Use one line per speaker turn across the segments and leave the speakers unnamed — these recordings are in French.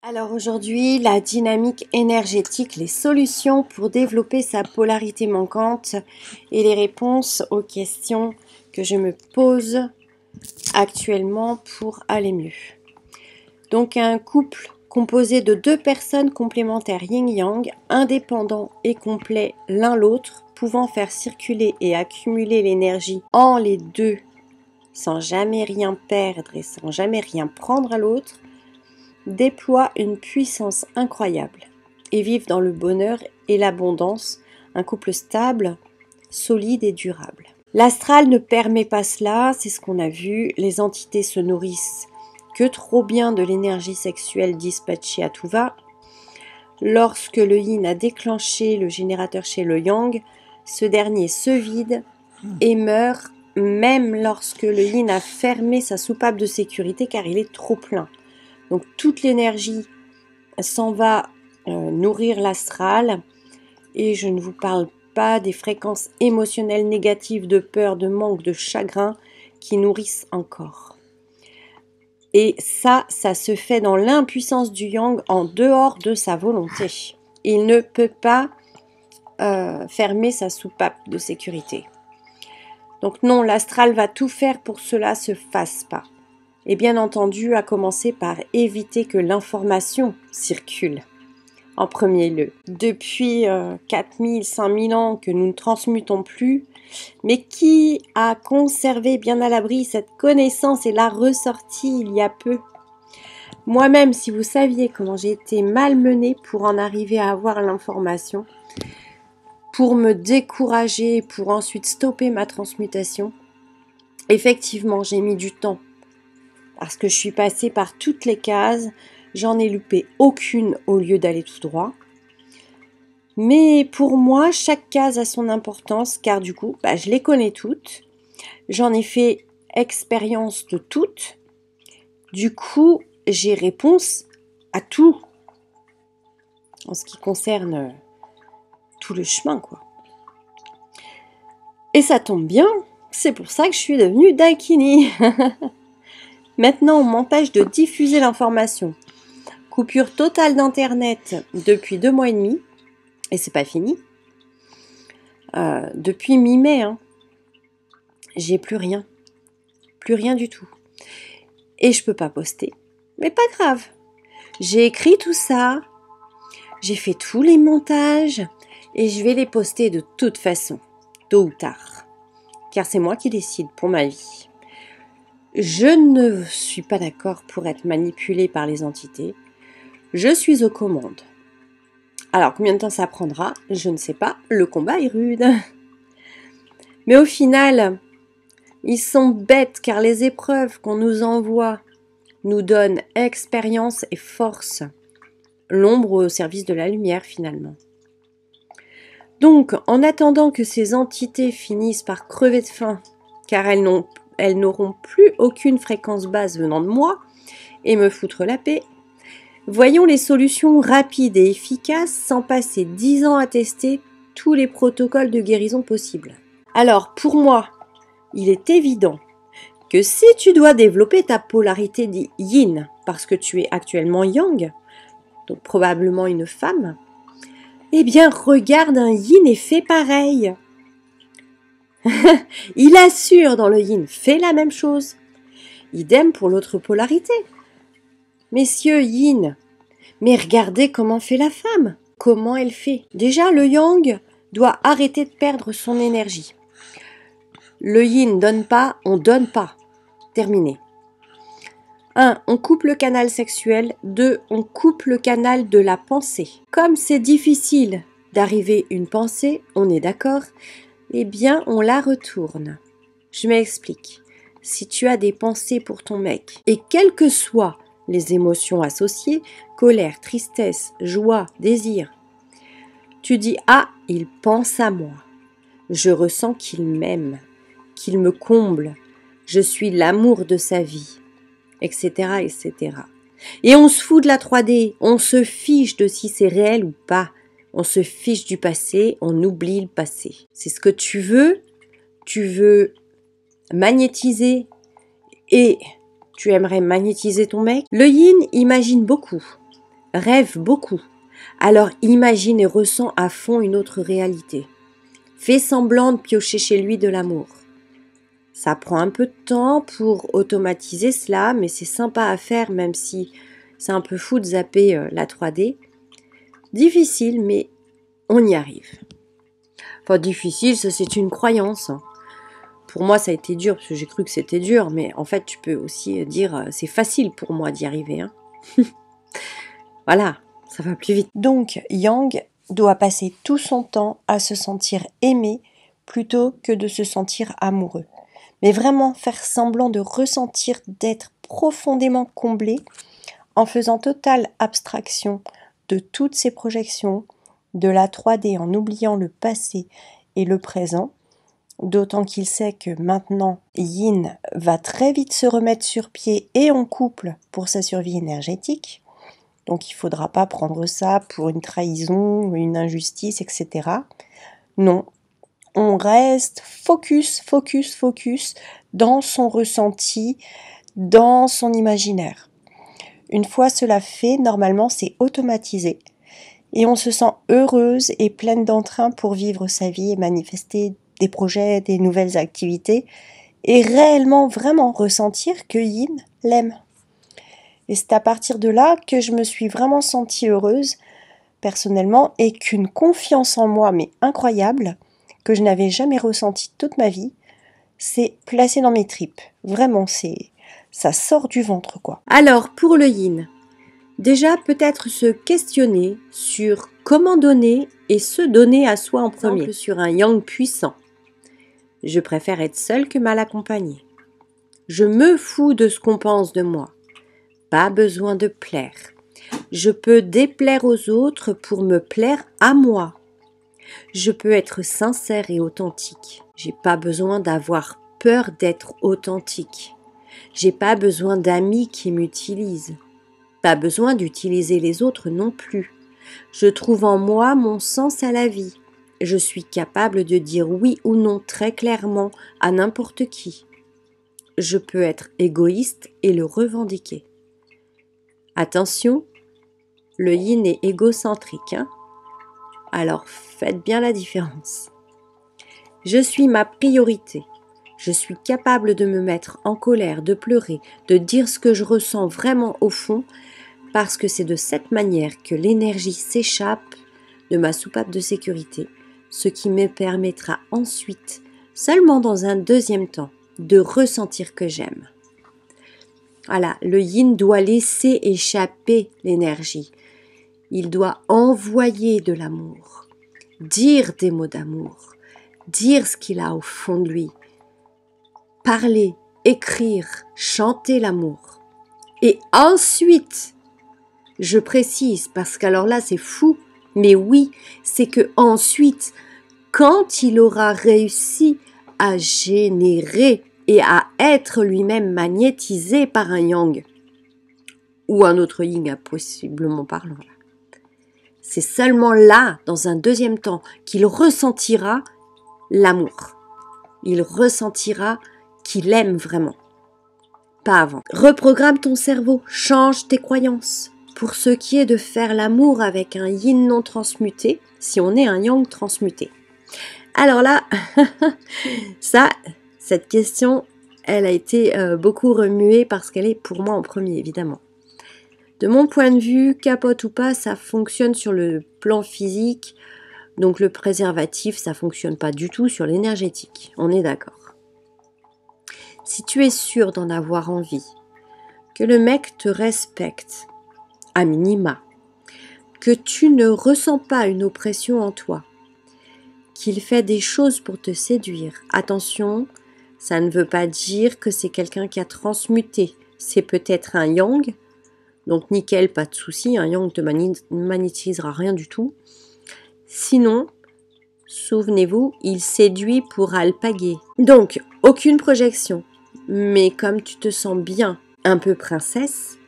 Alors aujourd'hui, la dynamique énergétique, les solutions pour développer sa polarité manquante et les réponses aux questions que je me pose actuellement pour aller mieux. Donc un couple composé de deux personnes complémentaires yin-yang, indépendants et complets l'un l'autre, pouvant faire circuler et accumuler l'énergie en les deux sans jamais rien perdre et sans jamais rien prendre à l'autre, déploient une puissance incroyable et vivent dans le bonheur et l'abondance, un couple stable, solide et durable. L'astral ne permet pas cela, c'est ce qu'on a vu, les entités se nourrissent que trop bien de l'énergie sexuelle dispatchée à tout va. Lorsque le yin a déclenché le générateur chez le yang, ce dernier se vide et meurt même lorsque le yin a fermé sa soupape de sécurité car il est trop plein. Donc toute l'énergie s'en va nourrir l'astral et je ne vous parle pas des fréquences émotionnelles négatives de peur, de manque, de chagrin qui nourrissent encore. Et ça se fait dans l'impuissance du yang en dehors de sa volonté. Il ne peut pas fermer sa soupape de sécurité. Donc non, l'astral va tout faire pour que cela ne se fasse pas. Et bien entendu, à commencer par éviter que l'information circule en premier lieu. Depuis 4000, 5000 ans que nous ne transmutons plus, mais qui a conservé bien à l'abri cette connaissance et l'a ressortie il y a peu? Moi-même, si vous saviez comment j'ai été malmenée pour en arriver à avoir l'information, pour me décourager, pour ensuite stopper ma transmutation, effectivement, j'ai mis du temps. Parce que je suis passée par toutes les cases, j'en ai loupé aucune au lieu d'aller tout droit. Mais pour moi, chaque case a son importance car du coup, je les connais toutes. J'en ai fait expérience de toutes. Du coup, j'ai réponse à tout en ce qui concerne tout le chemin, quoi. Et ça tombe bien, c'est pour ça que je suis devenue Dakini. Maintenant, on m'empêche de diffuser l'information. Coupure totale d'internet depuis 2 mois et demi. Et c'est pas fini. Depuis mi-mai, j'ai plus rien. Plus rien du tout. Et je peux pas poster. Mais pas grave. J'ai écrit tout ça. J'ai fait tous les montages. Et je vais les poster de toute façon. Tôt ou tard. Car c'est moi qui décide pour ma vie. Je ne suis pas d'accord pour être manipulée par les entités. Je suis aux commandes. Alors, combien de temps ça prendra? Je ne sais pas. Le combat est rude. Mais au final, ils sont bêtes car les épreuves qu'on nous envoie nous donnent expérience et force. L'ombre au service de la lumière, finalement. Donc, en attendant que ces entités finissent par crever de faim, car elles n'auront plus aucune fréquence basse venant de moi, et me foutre la paix, voyons les solutions rapides et efficaces sans passer 10 ans à tester tous les protocoles de guérison possibles. Alors, pour moi, il est évident que si tu dois développer ta polarité yin, parce que tu es actuellement yang, donc probablement une femme, eh bien, regarde un yin et fais pareil. Il assure dans le yin, fais la même chose. Idem pour l'autre polarité. Messieurs yin, mais regardez comment fait la femme. Comment elle fait? Déjà, le yang doit arrêter de perdre son énergie. Le yin donne pas, on donne pas. Terminé. 1. On coupe le canal sexuel. 2. On coupe le canal de la pensée. Comme c'est difficile d'arriver une pensée, on est d'accord, eh bien, on la retourne. Je m'explique. Si tu as des pensées pour ton mec, et quelles que soient les émotions associées, colère, tristesse, joie, désir, tu dis « Ah, il pense à moi. Je ressens qu'il m'aime, qu'il me comble. Je suis l'amour de sa vie. » etc., etc. Et on se fout de la 3D. On se fiche de si c'est réel ou pas. On se fiche du passé, on oublie le passé. C'est ce que tu veux magnétiser et tu aimerais magnétiser ton mec. Le yin imagine beaucoup. rêve beaucoup. Alors imagine et ressens à fond une autre réalité. Fais semblant de piocher chez lui de l'amour. Ça prend un peu de temps pour automatiser cela, mais c'est sympa à faire même si c'est un peu fou de zapper la 3D. Difficile, mais on y arrive. Enfin, difficile, ça c'est une croyance. Pour moi, ça a été dur parce que j'ai cru que c'était dur, mais en fait, tu peux aussi dire c'est facile pour moi d'y arriver. Hein. Voilà, ça va plus vite. Donc, Yang doit passer tout son temps à se sentir aimé plutôt que de se sentir amoureux. Mais vraiment faire semblant de ressentir, d'être profondément comblé en faisant totale abstraction de toutes ses projections, de la 3D en oubliant le passé et le présent, d'autant qu'il sait que maintenant Yin va très vite se remettre sur pied et en couple pour sa survie énergétique. Donc il ne faudra pas prendre ça pour une trahison, une injustice, etc. Non, on reste focus dans son ressenti, dans son imaginaire. Une fois cela fait, normalement c'est automatisé et on se sent heureuse et pleine d'entrain pour vivre sa vie et manifester des projets, des nouvelles activités et réellement vraiment ressentir que Yin l'aime. Et c'est à partir de là que je me suis vraiment sentie heureuse personnellement et qu'une confiance en moi mais incroyable que je n'avais jamais ressentie toute ma vie s'est placée dans mes tripes. Vraiment, ça sort du ventre quoi. Alors pour le Yin, déjà peut-être se questionner sur comment donner et se donner à soi en premier. Sur un Yang puissant. Je préfère être seule que mal accompagnée. Je me fous de ce qu'on pense de moi. Pas besoin de plaire. Je peux déplaire aux autres pour me plaire à moi. Je peux être sincère et authentique. J'ai pas besoin d'avoir peur d'être authentique. J'ai pas besoin d'amis qui m'utilisent. Pas besoin d'utiliser les autres non plus. Je trouve en moi mon sens à la vie. Je suis capable de dire oui ou non très clairement à n'importe qui. Je peux être égoïste et le revendiquer. Attention, le Yin est égocentrique, hein? Alors faites bien la différence. Je suis ma priorité. Je suis capable de me mettre en colère, de pleurer, de dire ce que je ressens vraiment au fond, parce que c'est de cette manière que l'énergie s'échappe de ma soupape de sécurité, ce qui me permettra ensuite, seulement dans un deuxième temps, de ressentir que j'aime. Voilà, le Yin doit laisser échapper l'énergie. Il doit envoyer de l'amour, dire des mots d'amour, dire ce qu'il a au fond de lui, parler, écrire, chanter l'amour. Et ensuite, je précise, parce qu'alors là c'est fou, mais oui, c'est que ensuite, quand il aura réussi à générer et à être lui-même magnétisé par un Yang, ou un autre Yin possiblement parlant, c'est seulement là, dans un deuxième temps, qu'il ressentira l'amour. Il ressentira qu'il aime vraiment. Pas avant. Reprogramme ton cerveau, change tes croyances. Pour ce qui est de faire l'amour avec un Yin non transmuté, si on est un Yang transmuté. Alors là, cette question, elle a été beaucoup remuée parce qu'elle est pour moi en premier, évidemment. De mon point de vue, capote ou pas, ça fonctionne sur le plan physique. Donc le préservatif, ça fonctionne pas du tout sur l'énergétique. On est d'accord. Si tu es sûr d'en avoir envie, que le mec te respecte, à minima, que tu ne ressens pas une oppression en toi, qu'il fait des choses pour te séduire. Attention, ça ne veut pas dire que c'est quelqu'un qui a transmuté. C'est peut-être un Yang, donc nickel, pas de souci, un Yang ne magnétisera rien du tout. Sinon, souvenez-vous, il séduit pour alpaguer. Donc, aucune projection, mais comme tu te sens bien, un peu princesse,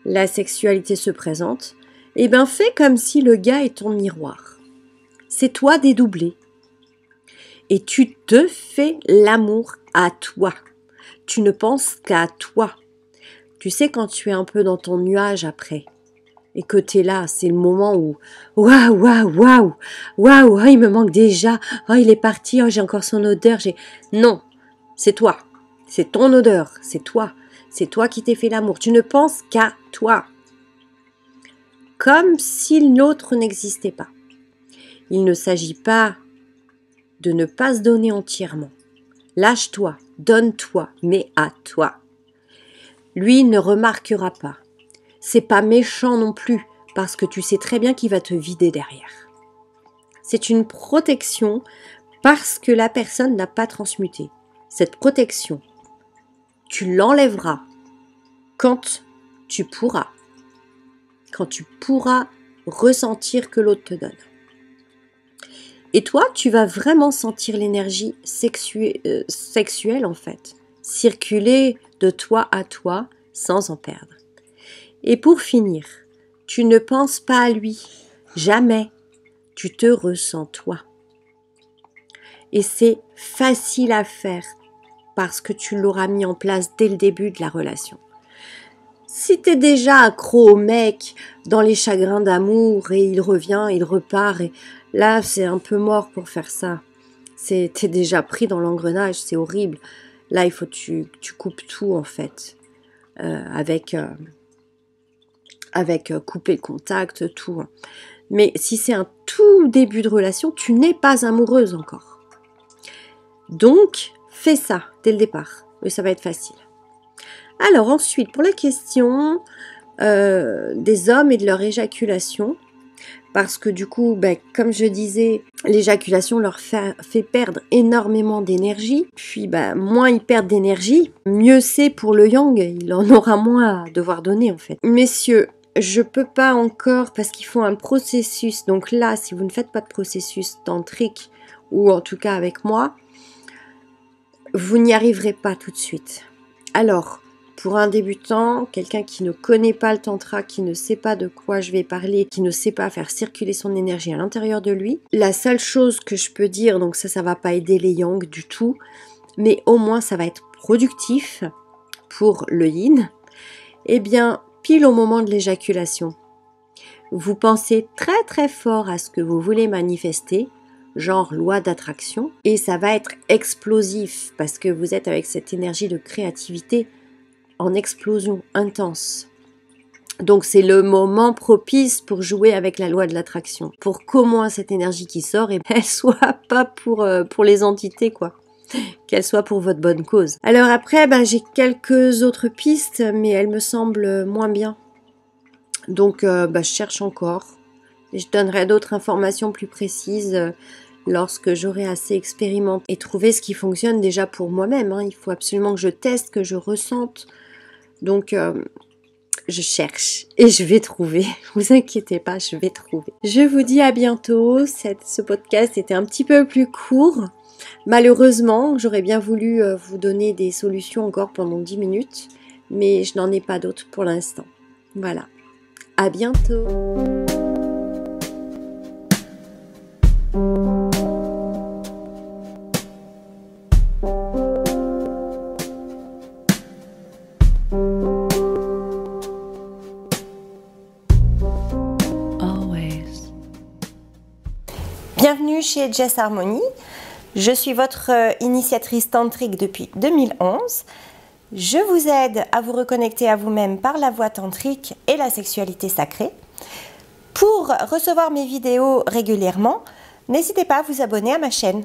la sexualité se présente, et ben fais comme si le gars est ton miroir. C'est toi dédoublé. Et tu te fais l'amour à toi. Tu ne penses qu'à toi. Tu sais quand tu es un peu dans ton nuage après, et que tu es là, c'est le moment où waouh, waouh, waouh, waouh, oh, il me manque déjà, oh, il est parti, oh, j'ai encore son odeur, non, c'est toi, c'est ton odeur, c'est toi qui t'es fait l'amour, tu ne penses qu'à toi, comme si l'autre n'existait pas. Il ne s'agit pas de ne pas se donner entièrement. Lâche-toi, donne-toi, mais à toi. Lui ne remarquera pas. C'est pas méchant non plus, parce que tu sais très bien qu'il va te vider derrière. C'est une protection parce que la personne n'a pas transmuté. Cette protection, tu l'enlèveras quand tu pourras ressentir que l'autre te donne. Et toi, tu vas vraiment sentir l'énergie sexuelle en fait, circuler de toi à toi sans en perdre. Et pour finir, tu ne penses pas à lui, jamais, tu te ressens toi. Et c'est facile à faire parce que tu l'auras mis en place dès le début de la relation. Si tu es déjà accro au mec dans les chagrins d'amour et il revient, il repart, et là c'est un peu mort pour faire ça. T'es déjà pris dans l'engrenage, c'est horrible. Là il faut que tu coupes tout en fait, avec couper le contact, tout. Mais si c'est un tout début de relation, tu n'es pas amoureuse encore. Donc fais ça dès le départ, et ça va être facile. Alors ensuite, pour la question des hommes et de leur éjaculation, parce que du coup, comme je disais, l'éjaculation leur fait perdre énormément d'énergie, puis moins ils perdent d'énergie, mieux c'est pour le yang, il en aura moins à devoir donner en fait. Messieurs, je peux pas encore, parce qu'ils font un processus, donc là, si vous ne faites pas de processus tantrique, ou en tout cas avec moi, vous n'y arriverez pas tout de suite. Alors, pour un débutant, quelqu'un qui ne connaît pas le tantra, qui ne sait pas de quoi je vais parler, qui ne sait pas faire circuler son énergie à l'intérieur de lui, la seule chose que je peux dire, donc ça va pas aider les yang du tout, mais au moins ça va être productif pour le yin, eh bien, pile au moment de l'éjaculation, vous pensez très très fort à ce que vous voulez manifester, genre loi d'attraction, et ça va être explosif parce que vous êtes avec cette énergie de créativité en explosion intense. Donc c'est le moment propice pour jouer avec la loi de l'attraction, pour qu'au moins cette énergie qui sort, elle soit pas pour les entités quoi, qu'elle soit pour votre bonne cause. Alors après, j'ai quelques autres pistes, mais elles me semblent moins bien. Donc je cherche encore, et je donnerai d'autres informations plus précises lorsque j'aurai assez expérimenté et trouvé ce qui fonctionne déjà pour moi-même. Il faut absolument que je teste, que je ressente. Donc, je cherche et je vais trouver. Vous inquiétez pas, je vais trouver. Je vous dis à bientôt. Ce podcast était un petit peu plus court. Malheureusement, j'aurais bien voulu vous donner des solutions encore pendant 10 minutes, mais je n'en ai pas d'autres pour l'instant. Voilà. À bientôt. Bienvenue chez Jess Harmony. Je suis votre initiatrice tantrique depuis 2011. Je vous aide à vous reconnecter à vous-même par la voie tantrique et la sexualité sacrée. Pour recevoir mes vidéos régulièrement, n'hésitez pas à vous abonner à ma chaîne.